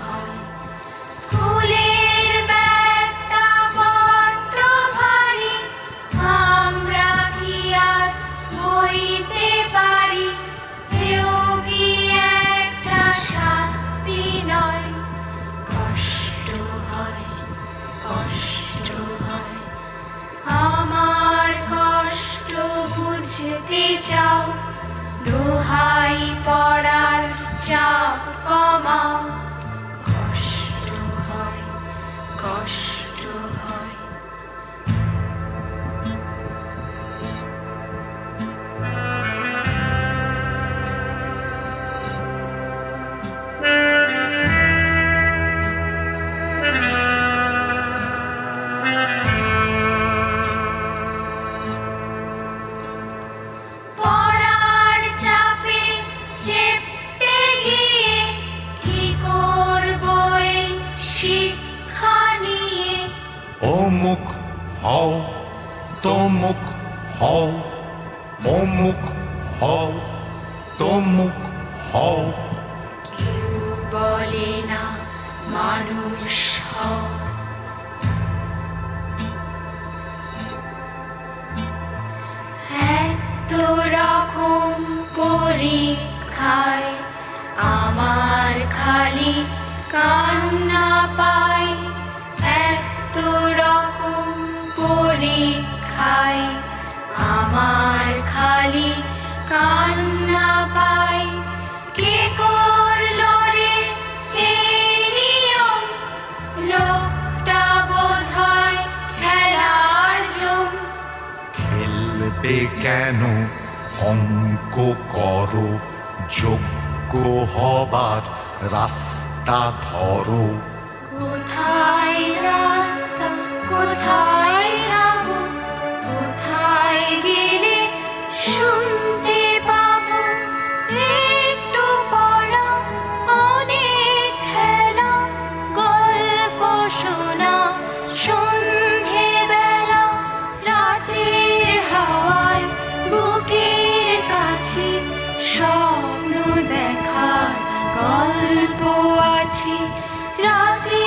হয়। স্কুলের ব্যাগটা বড্ড ভারী, আমরা কি আর বইতে পারি? কেউ কি একটা শাস্তি নয়? কষ্ট হয়, কষ্ট হয়। আমার কষ্ট বুঝতে চাও, দোহাই পড়ার চাপ কমাও। কষ্ট হয়, কষ্ট হয়। পড়ার চাপে চেপে গিয়ে কি করব এই শিক্ষা নিয়ে? অমুক হও, তমুক হও, অমুক হও, তমুক হও। কেউ বলে না মানুষ হও। এত রকম পরীক্ষায় আমার খালি কান্না পায়। এত রকম পরীক্ষায় আমার খালি কান্না পায়। কে করলো রে এই নিয়ম? লোকটা বোধহয় খেলার জম। খেলবে কেন? অঙ্ক করো, যোগ্য হবার রাস্তা ধরো। কোথায় রাস্তা, কোথায় যাব, কোথায় গেলে শুনতে পাবো? একটু পড়া, অনেক খেলা, গল্প শোনা সন্ধেবেলা। রাতের হাওয়ায় বুকের কাছে স্বপ্ন দেখার গল্প আছে। রাতে